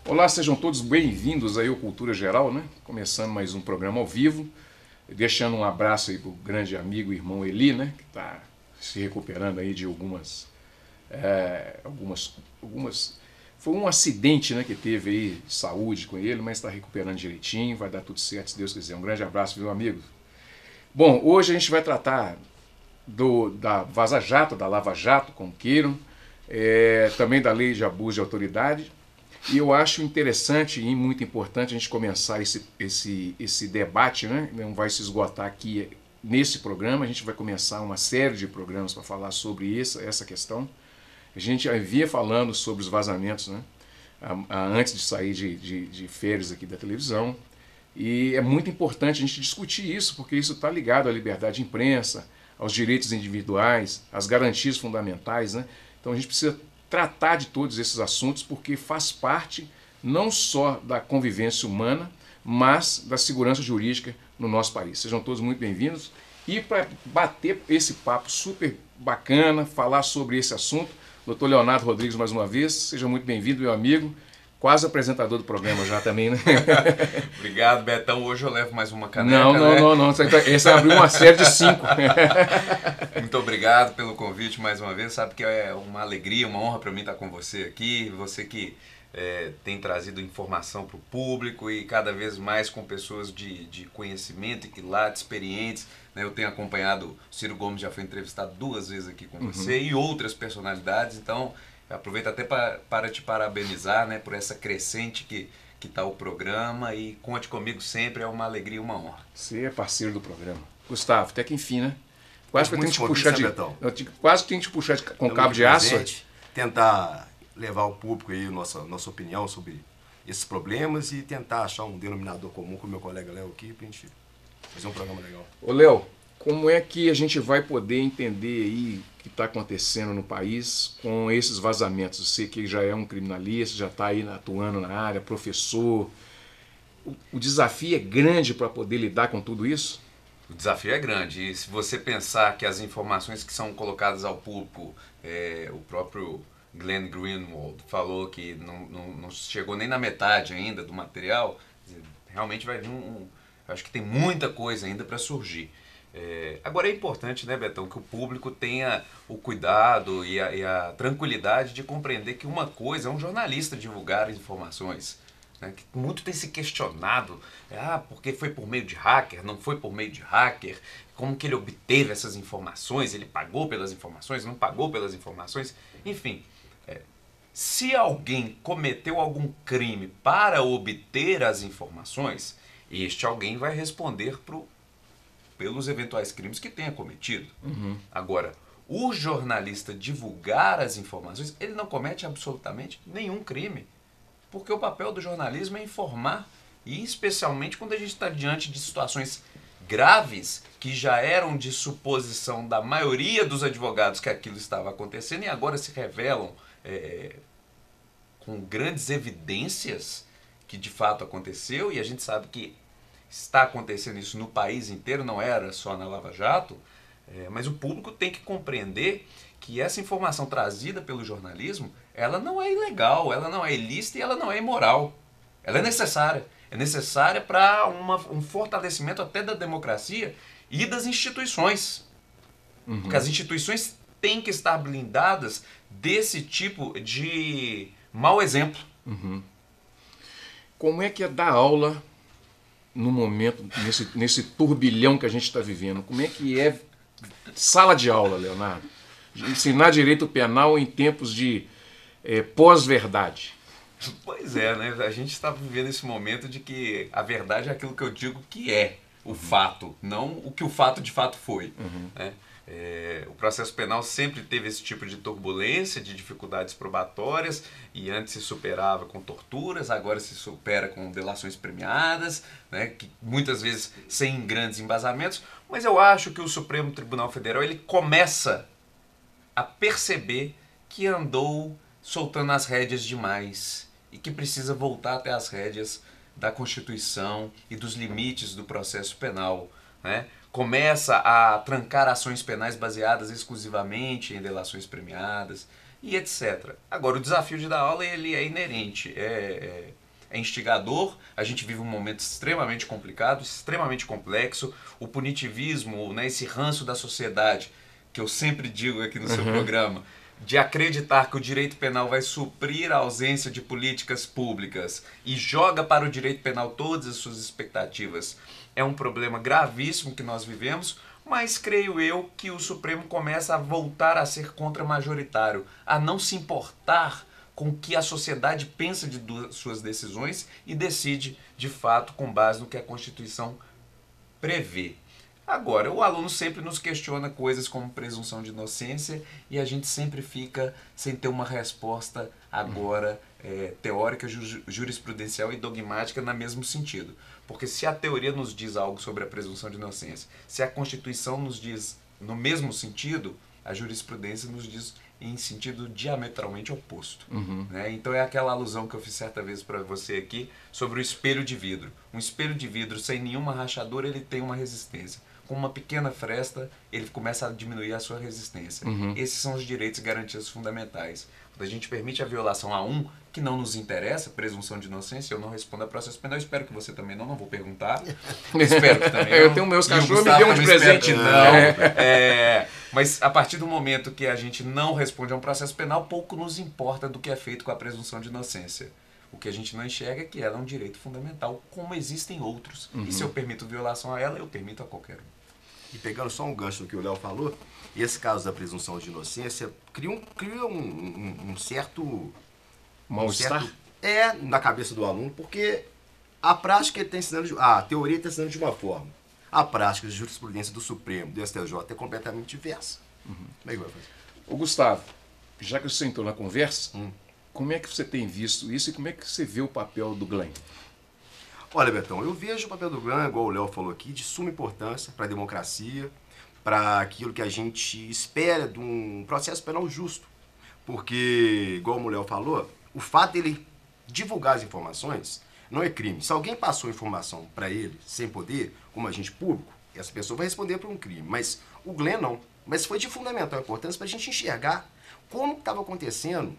Olá, sejam todos bem-vindos aí ao Cultura Geral, né? Começando mais um programa ao vivo, deixando um abraço aí pro grande amigo e irmão Eli, né? Que está se recuperando aí de algumas. Foi um acidente, né, que teve aí de saúde com ele, mas está recuperando direitinho, vai dar tudo certo se Deus quiser. Um grande abraço, meu amigo. Bom, hoje a gente vai tratar da Vaza Jato, da Lava Jato, como queiram, também da lei de abuso de autoridade. E eu acho interessante e muito importante a gente começar esse debate, né? Não vai se esgotar aqui nesse programa, a gente vai começar uma série de programas para falar sobre essa questão. A gente havia falando sobre os vazamentos, né? Antes de sair de férias aqui da televisão. E é muito importante a gente discutir isso, porque isso está ligado à liberdade de imprensa, aos direitos individuais, às garantias fundamentais, né? Então a gente precisa tratar de todos esses assuntos porque faz parte não só da convivência humana, mas da segurança jurídica no nosso país. Sejam todos muito bem-vindos. E para bater esse papo super bacana, falar sobre esse assunto, Dr. Leonardo Rodrigues mais uma vez, seja muito bem-vindo, meu amigo. Quase apresentador do programa já também, né? Obrigado, Betão. Hoje eu levo mais uma caneca, Não. Esse abriu uma série de 5. Muito obrigado pelo convite mais uma vez. Sabe que é uma alegria, uma honra para mim estar com você aqui. Você que tem trazido informação para o público e cada vez mais com pessoas de conhecimento e quilates, experientes. Eu tenho acompanhado, o Ciro Gomes já foi entrevistado 2 vezes aqui com você e outras personalidades, então aproveito até para te parabenizar, né, por essa crescente que está o programa e conte comigo sempre, é uma alegria e uma honra. Você é parceiro do programa. Gustavo, até que enfim, né? Quase que eu tenho que te puxar com cabo de aço. Tentar levar ao público aí nossa opinião sobre esses problemas e tentar achar um denominador comum com o meu colega Léo aqui para a gente fazer um programa legal. Ô Léo, como é que a gente vai poder entender aí o que está acontecendo no país com esses vazamentos? Você que já é um criminalista, já está aí atuando na área, professor. O desafio é grande para poder lidar com tudo isso? O desafio é grande. E se você pensar que as informações que são colocadas ao público, o próprio Glenn Greenwald falou que não chegou nem na metade ainda do material, realmente vai vir acho que tem muita coisa ainda para surgir. Agora é importante, né, Betão, que o público tenha o cuidado e a tranquilidade de compreender que uma coisa é um jornalista divulgar informações, né, que muito tem se questionado, porque foi por meio de hacker, não foi por meio de hacker, como que ele obteve essas informações, ele pagou pelas informações, não pagou pelas informações, enfim. Se alguém cometeu algum crime para obter as informações, este alguém vai responder pelos eventuais crimes que tenha cometido. Agora, o jornalista divulgar as informações, ele não comete absolutamente nenhum crime. Porque o papel do jornalismo é informar, e especialmente quando a gente está diante de situações graves, que já eram de suposição da maioria dos advogados que aquilo estava acontecendo, e agora se revelam com grandes evidências que de fato aconteceu, e a gente sabe que está acontecendo isso no país inteiro, não era só na Lava Jato, mas o público tem que compreender que essa informação trazida pelo jornalismo, ela não é ilegal, ela não é ilícita e ela não é imoral. Ela é necessária. É necessária para um fortalecimento até da democracia e das instituições. Porque as instituições têm que estar blindadas desse tipo de mau exemplo. Como é que é dar aula no momento, nesse turbilhão que a gente está vivendo? Como é que é sala de aula, Leonardo? Ensinar direito penal em tempos de pós-verdade. Pois é, né? A gente está vivendo esse momento de que a verdade é aquilo que eu digo que é o fato, não o que o fato de fato foi. Né? O processo penal sempre teve esse tipo de turbulência, de dificuldades probatórias, e antes se superava com torturas, agora se supera com delações premiadas, né, que muitas vezes sem grandes embasamentos, mas eu acho que o Supremo Tribunal Federal ele começa a perceber que andou soltando as rédeas demais e que precisa voltar até as rédeas da Constituição e dos limites do processo penal, né? Começa a trancar ações penais baseadas exclusivamente em delações premiadas. e etc. Agora, o desafio de dar aula ele é inerente, é instigador, a gente vive um momento extremamente complicado, extremamente complexo, o punitivismo, né, esse ranço da sociedade, que eu sempre digo aqui no seu programa, de acreditar que o direito penal vai suprir a ausência de políticas públicas e joga para o direito penal todas as suas expectativas, é um problema gravíssimo que nós vivemos, mas creio eu que o Supremo começa a voltar a ser contra-majoritário, a não se importar com o que a sociedade pensa de suas decisões e decide, de fato, com base no que a Constituição prevê. Agora, o aluno sempre nos questiona coisas como presunção de inocência e a gente sempre fica sem ter uma resposta agora teórica, jurisprudencial e dogmática no mesmo sentido. Porque se a teoria nos diz algo sobre a presunção de inocência, se a Constituição nos diz no mesmo sentido, a jurisprudência nos diz em sentido diametralmente oposto. Né? Então é aquela alusão que eu fiz certa vez para você aqui sobre o espelho de vidro. Um espelho de vidro sem nenhuma rachadura, ele tem uma resistência. Com uma pequena fresta, ele começa a diminuir a sua resistência. Esses são os direitos e garantias fundamentais. Quando a gente permite a violação a um que não nos interessa, presunção de inocência, eu não respondo a processo penal, espero que você também não vou perguntar. Espero que também não. Eu tenho meus cachorros, me deu um de presente. Não. Mas a partir do momento que a gente não responde a um processo penal, pouco nos importa do que é feito com a presunção de inocência. O que a gente não enxerga é que ela é um direito fundamental, como existem outros. E se eu permito violação a ela, eu permito a qualquer um. E pegando só um gancho do que o Léo falou, esse caso da presunção de inocência cria um certo... Mal-estar? Na cabeça do aluno, porque a prática ele está ensinando, a teoria está ensinando de uma forma. A prática de jurisprudência do Supremo, do STJ, é completamente diversa. Como é que vai fazer? Ô Gustavo, já que você entrou na conversa, como é que você tem visto isso e como é que você vê o papel do Glenn? Olha, Betão, eu vejo o papel do Glenn, igual o Léo falou aqui, de suma importância para a democracia, para aquilo que a gente espera de um processo penal justo. Porque, igual o Léo falou, o fato dele divulgar as informações não é crime. Se alguém passou informação para ele sem poder, como agente público, essa pessoa vai responder por um crime. Mas o Glenn não. Mas foi de fundamental importância para a gente enxergar como estava acontecendo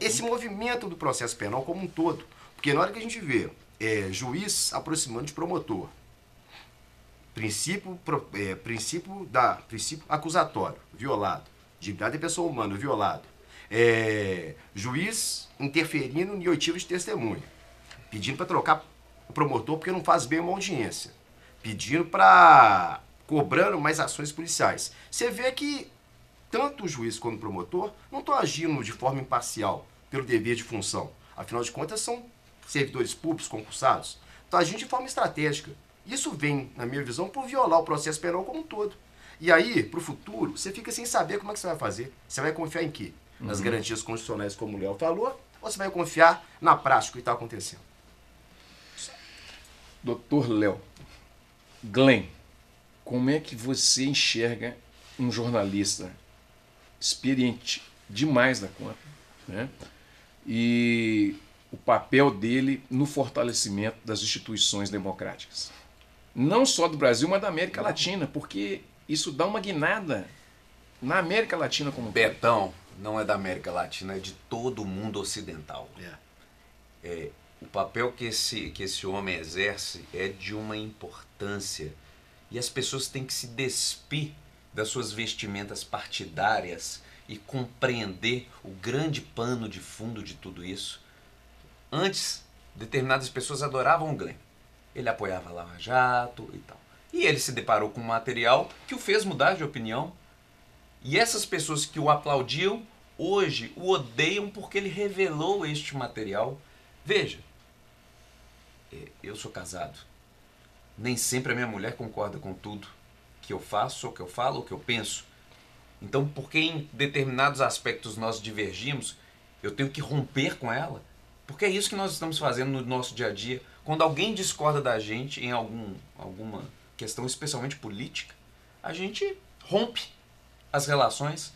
esse movimento do processo penal como um todo. Porque na hora que a gente vê juiz aproximando de promotor, princípio acusatório violado, dignidade da pessoa humana violado, juiz interferindo em oitiva de testemunha, pedindo para trocar o promotor porque não faz bem uma audiência, cobrando mais ações policiais. Você vê que tanto o juiz quanto o promotor não estão agindo de forma imparcial pelo dever de função. Afinal de contas, são servidores públicos concursados. Estão agindo de forma estratégica. Isso vem, na minha visão, por violar o processo penal como um todo. E aí, para o futuro, você fica sem saber como é que você vai fazer. Você vai confiar em quê? Nas garantias constitucionais, como o Léo falou, ou você vai confiar na prática que está acontecendo? Doutor Léo, Glenn, como é que você enxerga um jornalista experiente demais da conta, né? E o papel dele no fortalecimento das instituições democráticas? Não só do Brasil, mas da América Latina, porque isso dá uma guinada na América Latina como Betão, não é da América Latina, é de todo o mundo ocidental. O papel que esse homem exerce é de uma importância. E as pessoas têm que se despir das suas vestimentas partidárias e compreender o grande pano de fundo de tudo isso. Antes, determinadas pessoas adoravam o Glenn. Ele apoiava a Lava Jato e tal. E ele se deparou com um material que o fez mudar de opinião. E essas pessoas que o aplaudiam, hoje o odeiam porque ele revelou este material. Veja, eu sou casado. Nem sempre a minha mulher concorda com tudo que eu faço, ou que eu falo, ou que eu penso. Então, porque em determinados aspectos nós divergimos, eu tenho que romper com ela. Porque é isso que nós estamos fazendo no nosso dia a dia. Quando alguém discorda da gente em alguma questão, especialmente política, a gente rompe as relações.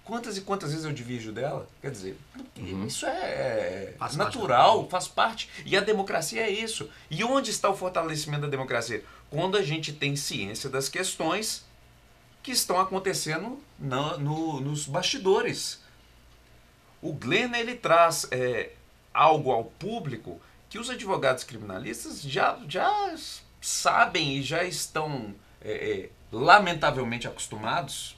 Quantas e quantas vezes eu divirjo dela? Quer dizer, isso é natural, faz parte. E a democracia é isso. E onde está o fortalecimento da democracia? Quando a gente tem ciência das questões que estão acontecendo nos bastidores. O Glenn, ele traz algo ao público que os advogados criminalistas já sabem e já estão lamentavelmente acostumados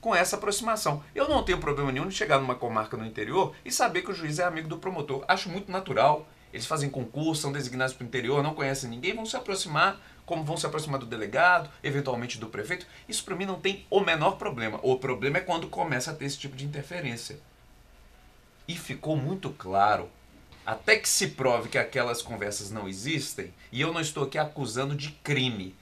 com essa aproximação. Eu não tenho problema nenhum de chegar numa comarca no interior e saber que o juiz é amigo do promotor. Acho muito natural. Eles fazem concurso, são designados para o interior, não conhecem ninguém, vão se aproximar, como vão se aproximar do delegado, eventualmente do prefeito. Isso para mim não tem o menor problema. O problema é quando começa a ter esse tipo de interferência. E ficou muito claro, até que se prove que aquelas conversas não existem, e eu não estou aqui acusando de crime,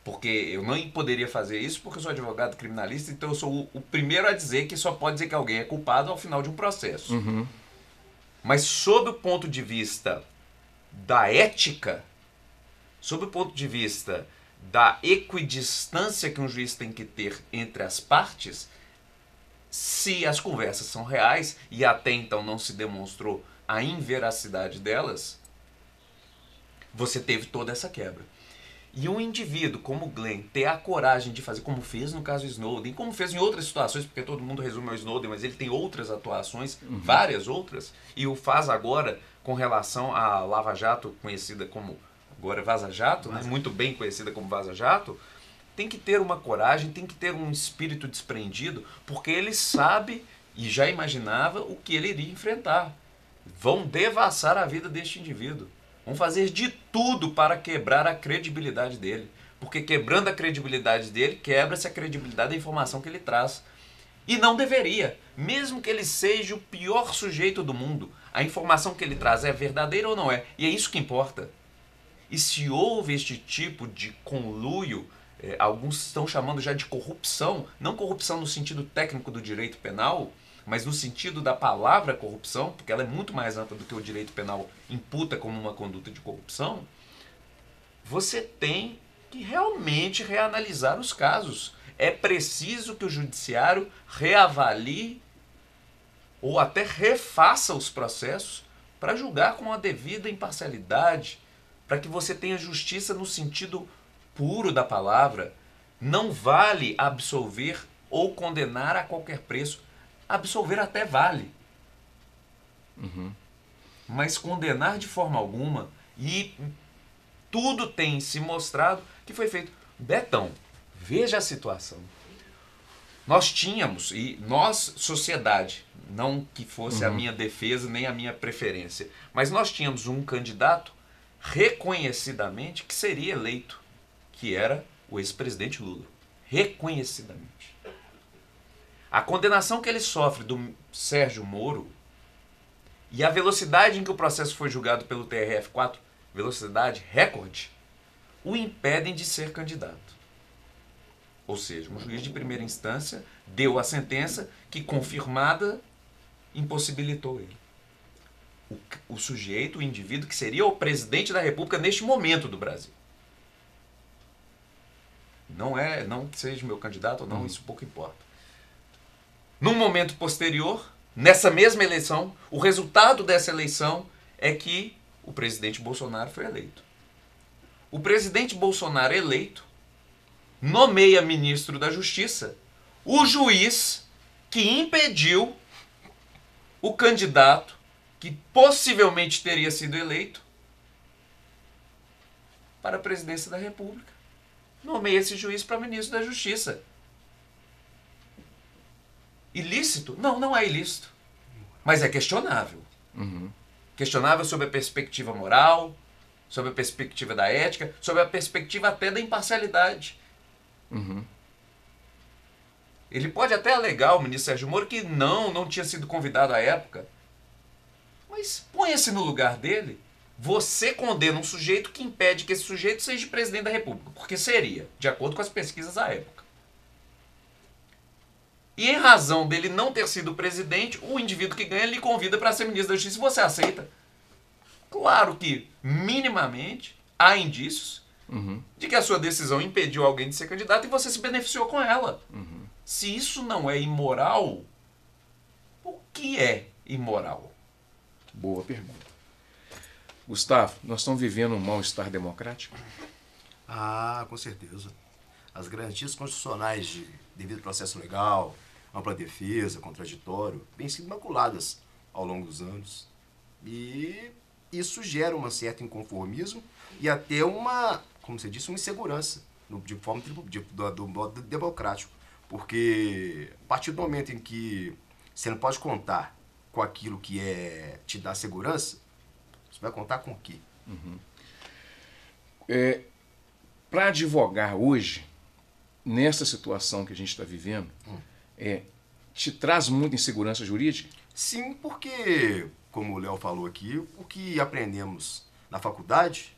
porque eu não poderia fazer isso porque eu sou advogado criminalista, então eu sou o primeiro a dizer que só pode dizer que alguém é culpado ao final de um processo. Uhum. Mas sob o ponto de vista da ética, sob o ponto de vista da equidistância que um juiz tem que ter entre as partes, se as conversas são reais e até então não se demonstrou a inveracidade delas, você teve toda essa quebra. E um indivíduo como o Glenn ter a coragem de fazer, como fez no caso Snowden, como fez em outras situações, porque todo mundo resume ao Snowden, mas ele tem outras atuações, várias outras, e o faz agora com relação à Lava Jato, conhecida como agora Vaza Jato, né? Muito bem conhecida como Vaza Jato, tem que ter uma coragem, tem que ter um espírito desprendido, porque ele sabe e já imaginava o que ele iria enfrentar. Vão devassar a vida deste indivíduo. Vão fazer de tudo para quebrar a credibilidade dele. Porque quebrando a credibilidade dele, quebra-se a credibilidade da informação que ele traz. E não deveria. Mesmo que ele seja o pior sujeito do mundo, a informação que ele traz é verdadeira ou não é? E é isso que importa. E se houve este tipo de conluio, alguns estão chamando já de corrupção, não corrupção no sentido técnico do direito penal, mas no sentido da palavra corrupção, porque ela é muito mais ampla do que o direito penal imputa como uma conduta de corrupção, você tem que realmente reanalisar os casos. É preciso que o judiciário reavalie ou até refaça os processos para julgar com a devida imparcialidade, para que você tenha justiça no sentido puro da palavra. Não vale absolver ou condenar a qualquer preço. Absolver até vale. Mas condenar de forma alguma, e tudo tem se mostrado que foi feito. Betão, veja a situação. Nós tínhamos, e nós, sociedade, não que fosse a minha defesa nem a minha preferência, mas nós tínhamos um candidato reconhecidamente que seria eleito, que era o ex-presidente Lula. Reconhecidamente. A condenação que ele sofre do Sérgio Moro e a velocidade em que o processo foi julgado pelo TRF4, velocidade recorde, o impedem de ser candidato. Ou seja, um juiz de primeira instância deu a sentença que, confirmada, impossibilitou ele. O sujeito, o indivíduo que seria o presidente da República neste momento do Brasil. Não que seja meu candidato ou não, isso pouco importa. Num momento posterior, nessa mesma eleição, o resultado dessa eleição é que o presidente Bolsonaro foi eleito. O presidente Bolsonaro eleito nomeia ministro da Justiça o juiz que impediu o candidato que possivelmente teria sido eleito para a presidência da República. Nomeia esse juiz para ministro da Justiça. Ilícito? Não, não é ilícito. Mas é questionável. Questionável sob a perspectiva moral, sob a perspectiva da ética, sob a perspectiva até da imparcialidade. Ele pode até alegar, o ministro Sérgio Moro, que não tinha sido convidado à época. Mas ponha-se no lugar dele. Você condena um sujeito que impede que esse sujeito seja presidente da República. Porque seria, de acordo com as pesquisas à época. E em razão dele não ter sido presidente, o indivíduo que ganha lhe convida para ser ministro da Justiça. Você aceita? Claro que, minimamente, há indícios de que a sua decisão impediu alguém de ser candidato e você se beneficiou com ela. Se isso não é imoral, o que é imoral? Boa pergunta. Gustavo, nós estamos vivendo um mal-estar democrático? Ah, com certeza. as garantias constitucionais de devido processo legal, ampla defesa, contraditório, vêm sido maculadas ao longo dos anos. E isso gera um certo inconformismo e até uma, como você disse, uma insegurança de forma do modo democrático. Porque a partir do momento em que você não pode contar com aquilo que te dá segurança, você vai contar com o quê? Para advogar hoje, nessa situação que a gente está vivendo, te traz muita insegurança jurídica? Sim, porque, como o Léo falou aqui, o que aprendemos na faculdade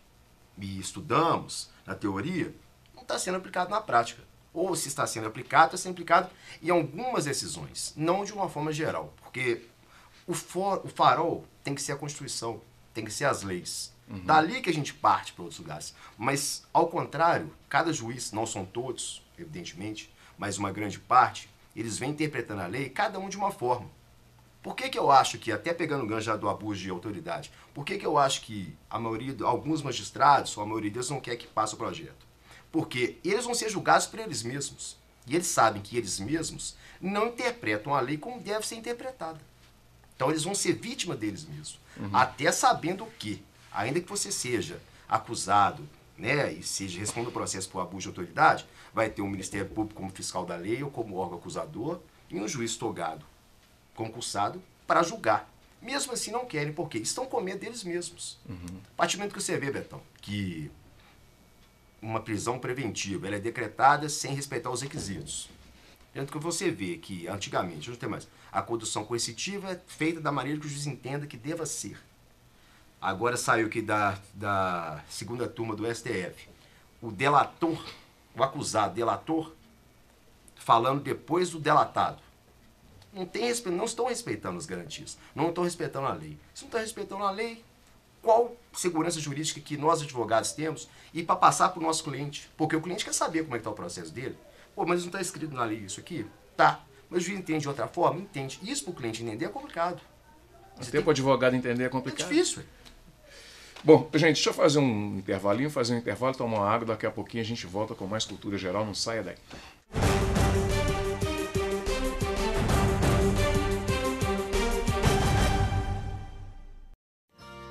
e estudamos na teoria não está sendo aplicado na prática. Ou se está sendo aplicado, está sendo aplicado em algumas decisões, não de uma forma geral. Porque o farol tem que ser a Constituição, tem que ser as leis. Dali que a gente parte para outros lugares. Mas, ao contrário, cada juiz, não são todos, evidentemente, mas uma grande parte, eles vêm interpretando a lei, cada um de uma forma. Por que eu acho que, até pegando o gancho já do abuso de autoridade, por que eu acho que a maioria, alguns magistrados, ou a maioria deles, não quer que passe o projeto? Porque eles vão ser julgados por eles mesmos. E eles sabem que eles mesmos não interpretam a lei como deve ser interpretada. Então eles vão ser vítima deles mesmos. Até sabendo que, ainda que você seja acusado, né, e seja responda o processo por abuso de autoridade, vai ter um Ministério Público como fiscal da lei ou como órgão acusador e um juiz togado, concursado, para julgar. Mesmo assim não querem, porque estão com medo deles mesmos. A partir do momento que você vê, Betão, que uma prisão preventiva ela é decretada sem respeitar os requisitos. Tanto que você vê que, antigamente, não tem mais, a condução coercitiva é feita da maneira que o juiz entenda que deva ser. Agora saiu aqui da segunda turma do STF. O delator, o acusado, delator, falando depois do delatado. Não estão respeitando as garantias, não estão respeitando a lei. Se não estão respeitando a lei, qual segurança jurídica que nós advogados temos e para passar para o nosso cliente? Porque o cliente quer saber como é que está o processo dele. Pô, mas não está escrito na lei isso aqui? Tá. Mas o juiz entende de outra forma? Entende. Isso para o cliente entender é complicado. Até para o advogado entender é complicado. É difícil. Bom, gente, deixa eu fazer um intervalinho, tomar uma água, daqui a pouquinho a gente volta com mais cultura geral, não saia daí.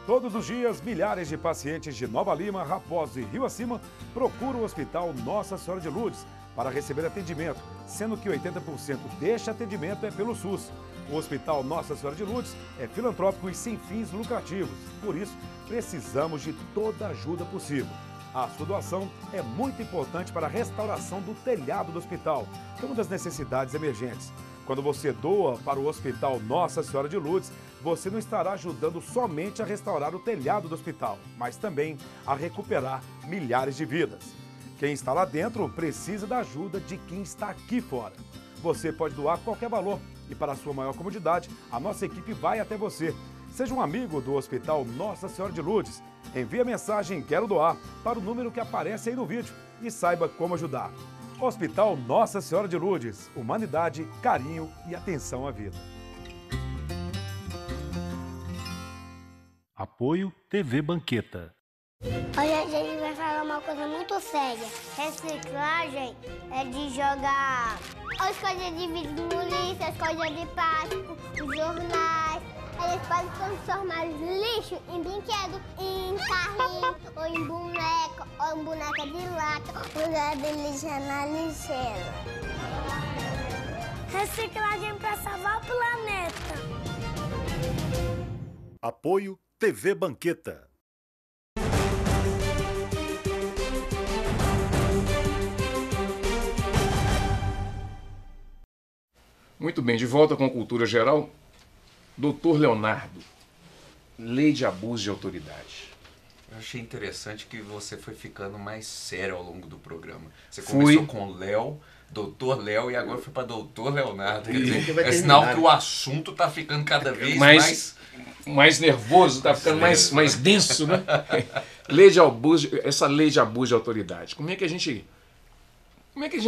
Todos os dias, milhares de pacientes de Nova Lima, Raposo e Rio Acima procuram o Hospital Nossa Senhora de Lourdes para receber atendimento, sendo que 80% deste atendimento é pelo SUS. O Hospital Nossa Senhora de Lourdes é filantrópico e sem fins lucrativos, por isso precisamos de toda a ajuda possível. A sua doação é muito importante para a restauração do telhado do hospital, que é uma das necessidades emergentes. Quando você doa para o Hospital Nossa Senhora de Lourdes, você não estará ajudando somente a restaurar o telhado do hospital, mas também a recuperar milhares de vidas. Quem está lá dentro precisa da ajuda de quem está aqui fora. Você pode doar qualquer valor e, para a sua maior comodidade, a nossa equipe vai até você. Seja um amigo do Hospital Nossa Senhora de Lourdes. Envie a mensagem "Quero doar" para o número que aparece aí no vídeo e saiba como ajudar. Hospital Nossa Senhora de Lourdes. Humanidade, carinho e atenção à vida. Apoio TV Banqueta. Hoje a gente vai falar uma coisa muito séria. Reciclagem é de jogar as coisas de vidro no lixo, as coisas de plástico, os jornais. Eles podem transformar lixo em brinquedo, em carrinho, ou em boneca, ou em boneca de lata. O lugar de lixo é na lixeira. Reciclagem para salvar o planeta. Apoio TV Banqueta. Muito bem, de volta com Cultura Geral. Doutor Leonardo, lei de abuso de autoridade. Eu achei interessante que você foi ficando mais sério ao longo do programa. Você começou com Léo, Doutor Léo, e agora foi para Doutor Leonardo. Quer dizer, é sinal que o assunto está ficando cada vez mais nervoso, está ficando mais denso, né? Essa lei de abuso de autoridade. Como é que a gente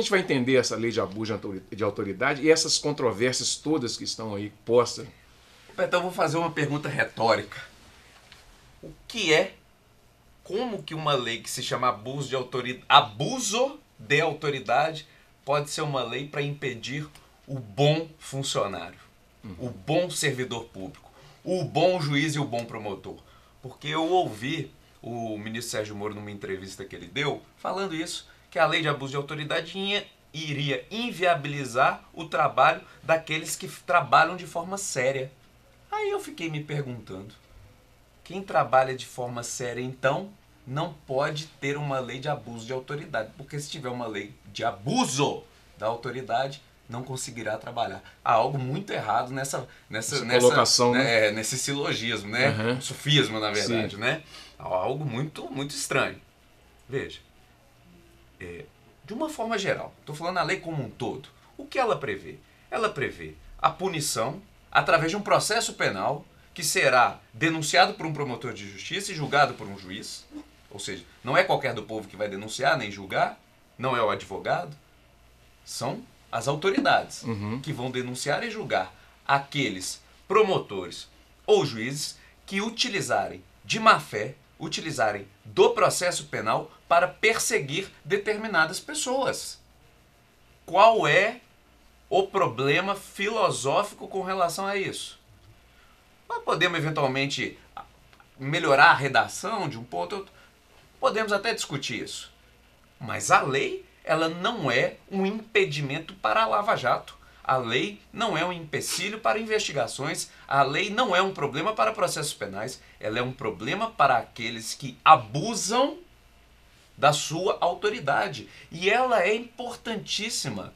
vai entender essa lei de abuso de autoridade e essas controvérsias todas que estão aí postas? Então eu vou fazer uma pergunta retórica. Como que uma lei que se chama abuso de autoridade pode ser uma lei para impedir o bom funcionário, o bom servidor público, o bom juiz e o bom promotor. Porque eu ouvi o ministro Sérgio Moro, numa entrevista que ele deu, falando isso, que a lei de abuso de autoridade iria inviabilizar o trabalho daqueles que trabalham de forma séria. Aí eu fiquei me perguntando, quem trabalha de forma séria, então, não pode ter uma lei de abuso de autoridade, porque se tiver uma lei de abuso da autoridade, não conseguirá trabalhar. Há algo muito errado nessa colocação, né? Nesse silogismo, né? Sofisma, na verdade, né? Há algo muito, muito estranho. Veja, de uma forma geral, estou falando a lei como um todo, o que ela prevê? Ela prevê a punição através de um processo penal que será denunciado por um promotor de justiça e julgado por um juiz. Ou seja, não é qualquer do povo que vai denunciar nem julgar, não é o advogado, são as autoridades que vão denunciar e julgar aqueles promotores ou juízes que utilizarem de má fé, utilizarem do processo penal para perseguir determinadas pessoas. Qual é o problema filosófico com relação a isso? Nós podemos eventualmente melhorar a redação de um ponto, outro. Podemos até discutir isso. Mas a lei, ela não é um impedimento para a Lava Jato. A lei não é um empecilho para investigações. A lei não é um problema para processos penais. Ela é um problema para aqueles que abusam da sua autoridade. E ela é importantíssima.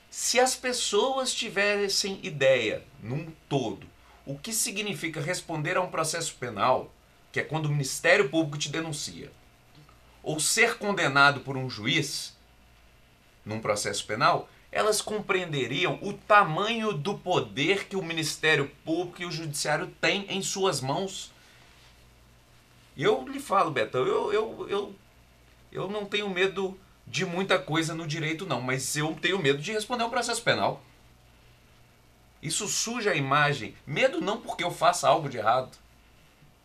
Se as pessoas tivessem ideia, num todo, o que significa responder a um processo penal, que é quando o Ministério Público te denuncia, ou ser condenado por um juiz num processo penal, elas compreenderiam o tamanho do poder que o Ministério Público e o Judiciário têm em suas mãos. E eu lhe falo, Betão, eu não tenho medo de muita coisa no direito, não, mas eu tenho medo de responder a um processo penal. Isso suja a imagem. Medo não porque eu faça algo de errado,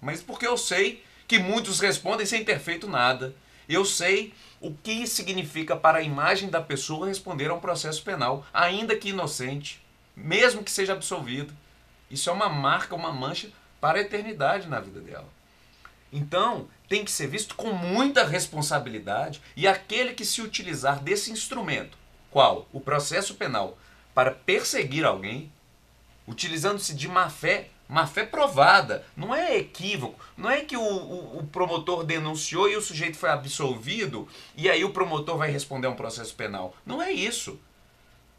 mas porque eu sei que muitos respondem sem ter feito nada. Eu sei o que significa para a imagem da pessoa responder a um processo penal, ainda que inocente, mesmo que seja absolvido. Isso é uma marca, uma mancha para a eternidade na vida dela. Então, tem que ser visto com muita responsabilidade, e aquele que se utilizar desse instrumento, qual? O processo penal, para perseguir alguém, utilizando-se de má-fé provada, não é equívoco, não é que o promotor denunciou e o sujeito foi absolvido e aí o promotor vai responder a um processo penal. Não é isso.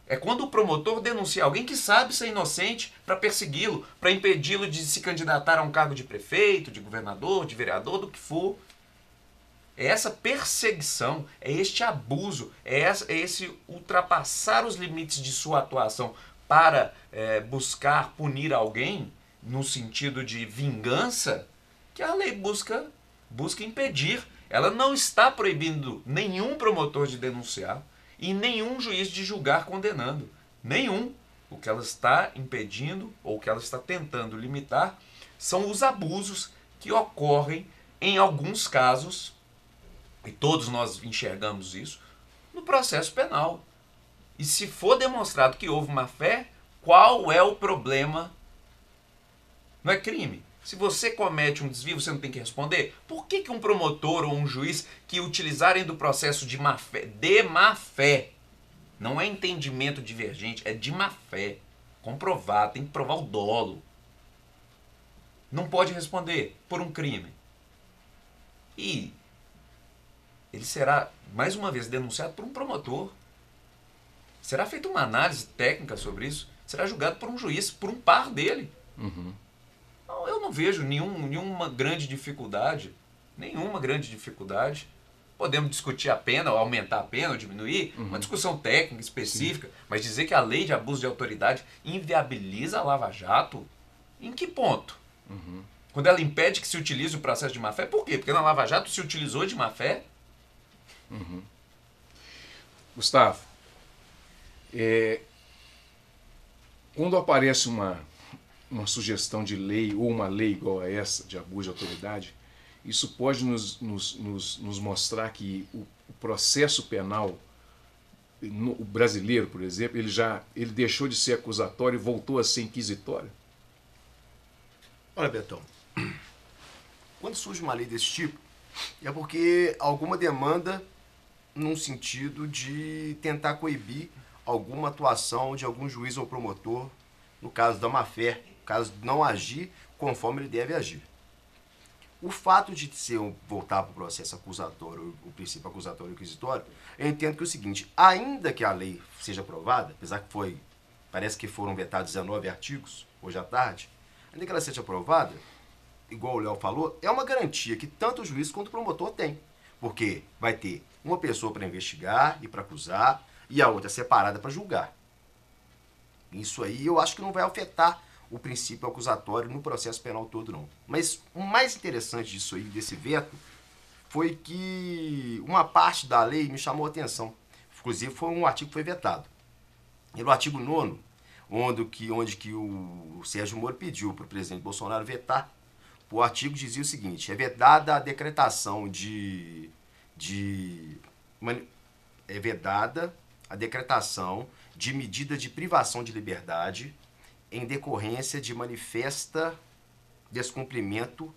É quando o promotor denuncia alguém que sabe ser inocente para persegui-lo, para impedi-lo de se candidatar a um cargo de prefeito, de governador, de vereador, do que for. É essa perseguição, é este abuso, é esse ultrapassar os limites de sua atuação para buscar punir alguém, no sentido de vingança, que a lei busca impedir. Ela não está proibindo nenhum promotor de denunciar e nenhum juiz de julgar condenando. Nenhum. O que ela está impedindo, ou o que ela está tentando limitar, são os abusos que ocorrem em alguns casos, e todos nós enxergamos isso, no processo penal. E se for demonstrado que houve má fé, qual é o problema? Não é crime. Se você comete um desvio, você não tem que responder? Por que um promotor ou um juiz que utilizarem do processo de má fé, não é entendimento divergente, é de má fé, comprovado, tem que provar o dolo, não pode responder por um crime? E ele será, mais uma vez, denunciado por um promotor. Será feita uma análise técnica sobre isso, será julgado por um juiz, por um par dele. Eu não vejo nenhuma grande dificuldade. Podemos discutir a pena, ou aumentar a pena, ou diminuir, uma discussão técnica específica, mas dizer que a lei de abuso de autoridade inviabiliza a Lava Jato, em que ponto? Quando ela impede que se utilize o processo de má-fé, por quê? Porque na Lava Jato se utilizou de má-fé? Gustavo, quando aparece uma sugestão de lei ou uma lei igual a essa de abuso de autoridade, isso pode nos mostrar que o processo penal o brasileiro, por exemplo, ele deixou de ser acusatório e voltou a ser inquisitório? Olha, Betão, quando surge uma lei desse tipo, é porque alguma demanda num sentido de tentar coibir alguma atuação de algum juiz ou promotor, no caso da má-fé, no caso de não agir conforme ele deve agir. O fato de voltar para o processo acusatório, o princípio acusatório e inquisitório, eu entendo que é o seguinte, ainda que a lei seja aprovada, apesar que parece que foram vetados 19 artigos hoje à tarde, ainda que ela seja aprovada, igual o Léo falou, é uma garantia que tanto o juiz quanto o promotor tem. Porque vai ter uma pessoa para investigar e para acusar, e a outra separada para julgar. Isso aí eu acho que não vai afetar o princípio acusatório no processo penal todo, não. Mas o mais interessante disso aí, desse veto, foi que uma parte da lei me chamou a atenção. Inclusive foi um artigo que foi vetado. E no artigo 9º, onde que o Sérgio Moro pediu para o presidente Bolsonaro vetar, o artigo dizia o seguinte: é vedada a decretação é vedada a decretação de medida de privação de liberdade em decorrência de manifesto descumprimento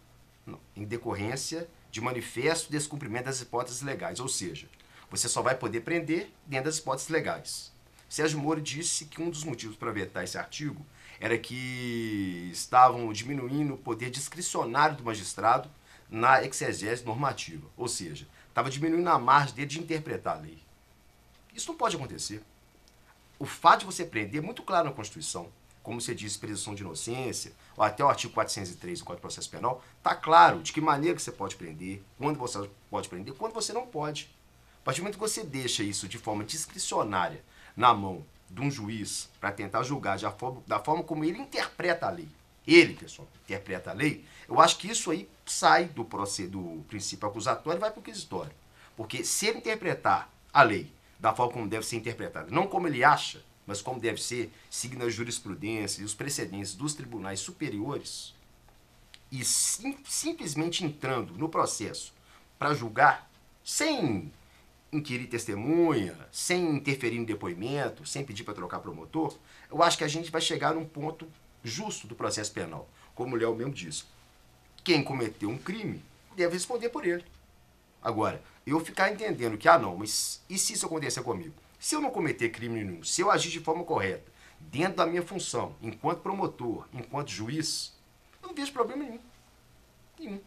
das hipóteses legais. Ou seja, você só vai poder prender dentro das hipóteses legais. Sérgio Moro disse que um dos motivos para vetar esse artigo era que estavam diminuindo o poder discricionário do magistrado na exegese normativa. Ou seja, estava diminuindo a margem dele de interpretar a lei. Isso não pode acontecer. O fato de você prender, é muito claro na Constituição, como você diz, presunção de inocência, ou até o artigo 403 do Código de Processo Penal, está claro de que maneira que você pode prender, quando você pode prender, quando você não pode. A partir do momento que você deixa isso de forma discricionária na mão de um juiz para tentar julgar da forma como ele interpreta a lei, pessoal, interpreta a lei, eu acho que isso aí sai do princípio acusatório e vai para o inquisitório. Porque se ele interpretar a lei da forma como deve ser interpretada, não como ele acha, mas como deve ser, seguindo a jurisprudência e os precedentes dos tribunais superiores, e simplesmente entrando no processo para julgar, sem inquirir testemunha, sem interferir no depoimento, sem pedir para trocar promotor, eu acho que a gente vai chegar num ponto justo do processo penal. Como o Léo mesmo disse, quem cometeu um crime deve responder por ele. Agora, eu ficar entendendo que, não, mas e se isso acontecer comigo? Se eu não cometer crime nenhum, se eu agir de forma correta, dentro da minha função, enquanto promotor, enquanto juiz, eu não vejo problema nenhum.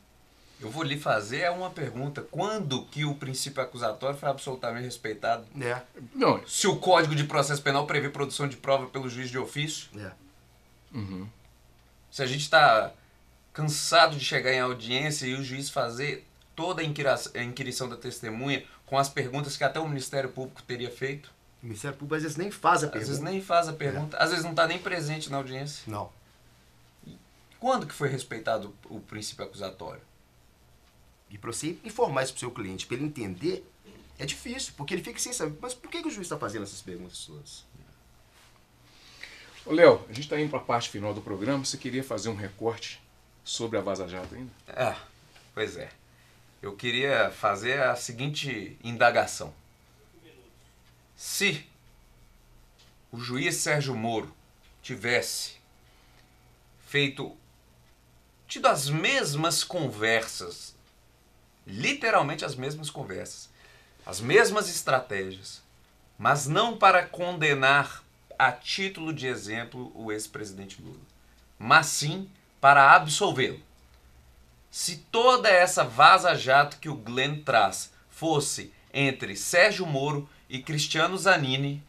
Eu vou lhe fazer uma pergunta. Quando que o princípio acusatório foi absolutamente respeitado? Não. Se o Código de Processo Penal prevê produção de prova pelo juiz de ofício? Uhum. Se a gente está cansado de chegar em audiência e o juiz fazer toda a inquirição da testemunha com as perguntas que até o Ministério Público teria feito? O Ministério Público às vezes nem faz a pergunta. Às vezes nem faz a pergunta. Às vezes não está nem presente na audiência. Não. E quando que foi respeitado o princípio acusatório? E para você informar isso para o seu cliente, para ele entender, é difícil, porque ele fica sem saber. Mas por que o juiz está fazendo essas perguntas todas? Ô, Léo, a gente está indo para a parte final do programa. Você queria fazer um recorte sobre a Vaza Jato ainda? Pois é. Eu queria fazer a seguinte indagação. Se o juiz Sérgio Moro tivesse tido as mesmas conversas, literalmente as mesmas conversas, as mesmas estratégias, mas não para condenar a título de exemplo o ex-presidente Lula, mas sim para absolvê-lo. Se toda essa vaza-jato que o Glenn traz fosse entre Sérgio Moro e Cristiano Zanini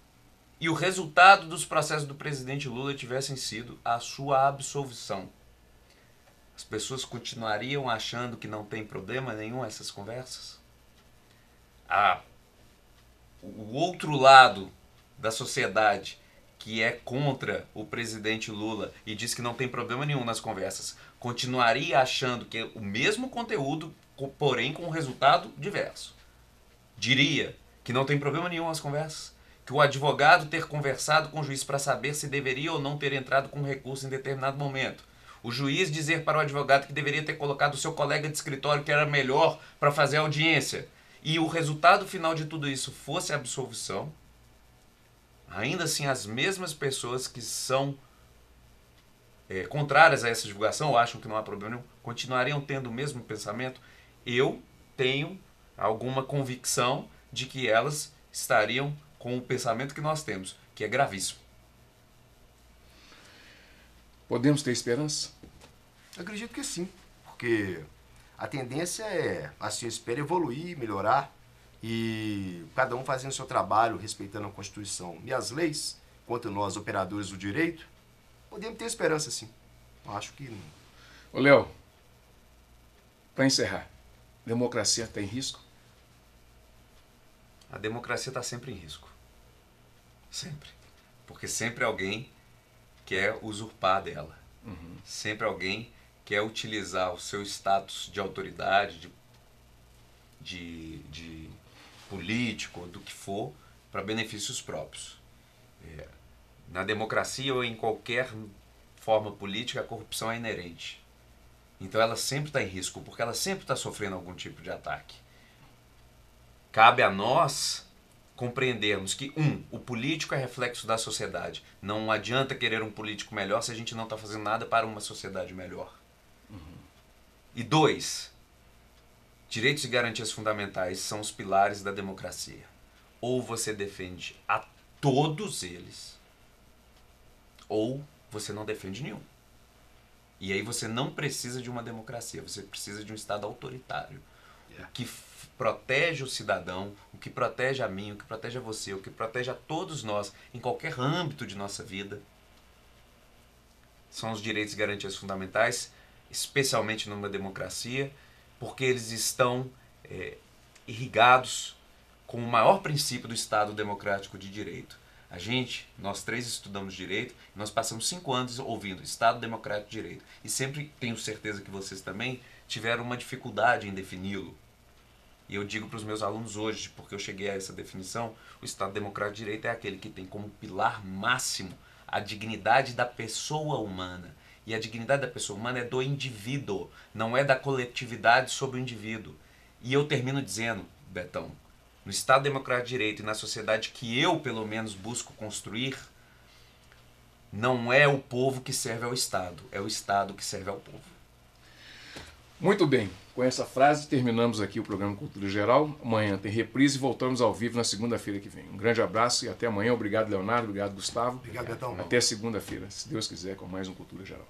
e o resultado dos processos do presidente Lula tivessem sido a sua absolvição, as pessoas continuariam achando que não tem problema nenhum essas conversas? O outro lado da sociedade, que é contra o presidente Lula e diz que não tem problema nenhum nas conversas, continuaria achando que é o mesmo conteúdo, porém com um resultado diverso. Diria que não tem problema nenhum nas conversas, que o advogado ter conversado com o juiz para saber se deveria ou não ter entrado com recurso em determinado momento, O juiz dizer para o advogado que deveria ter colocado o seu colega de escritório que era melhor para fazer a audiência. E o resultado final de tudo isso fosse a absolvição. Ainda assim, as mesmas pessoas que são contrárias a essa divulgação, ou acham que não há problema nenhum, continuariam tendo o mesmo pensamento. Eu tenho alguma convicção de que elas estariam com o pensamento que nós temos, que é gravíssimo. Podemos ter esperança? Eu acredito que sim, porque a tendência é, assim eu espero, evoluir, melhorar, e cada um fazendo o seu trabalho, respeitando a Constituição e as leis, quanto nós, operadores do direito, podemos ter esperança sim. Eu acho que não. Ô Léo, para encerrar, democracia está em risco? A democracia está sempre em risco. Sempre. Porque sempre alguém quer usurpar dela. Sempre alguém quer utilizar o seu status de autoridade, de político, do que for, para benefícios próprios. Na democracia ou em qualquer forma política, a corrupção é inerente. Então ela sempre está em risco, porque ela sempre está sofrendo algum tipo de ataque. Cabe a nós compreendermos que, o político é reflexo da sociedade. Não adianta querer um político melhor se a gente não está fazendo nada para uma sociedade melhor. E 2, direitos e garantias fundamentais são os pilares da democracia. Ou você defende a todos eles, ou você não defende nenhum. E aí você não precisa de uma democracia, você precisa de um Estado autoritário. O que protege o cidadão, o que protege a mim, o que protege a você, o que protege a todos nós, em qualquer âmbito de nossa vida, são os direitos e garantias fundamentais, especialmente numa democracia, porque eles estão irrigados com o maior princípio do Estado democrático de direito. Nós 3 estudamos direito, nós passamos 5 anos ouvindo Estado democrático de direito. E sempre tenho certeza que vocês também tiveram uma dificuldade em defini-lo. E eu digo para os meus alunos hoje, porque eu cheguei a essa definição, o Estado democrático de direito é aquele que tem como pilar máximo a dignidade da pessoa humana. E a dignidade da pessoa humana é do indivíduo, não é da coletividade sobre o indivíduo. E eu termino dizendo, Betão, no Estado democrático de direito e na sociedade que eu, pelo menos, busco construir, não é o povo que serve ao Estado, é o Estado que serve ao povo. Muito bem, com essa frase terminamos aqui o programa Cultura Geral. Amanhã tem reprise e voltamos ao vivo na segunda-feira que vem. Um grande abraço e até amanhã. Obrigado, Leonardo. Obrigado, Gustavo. Obrigado, Betão. Até segunda-feira, se Deus quiser, com mais um Cultura Geral.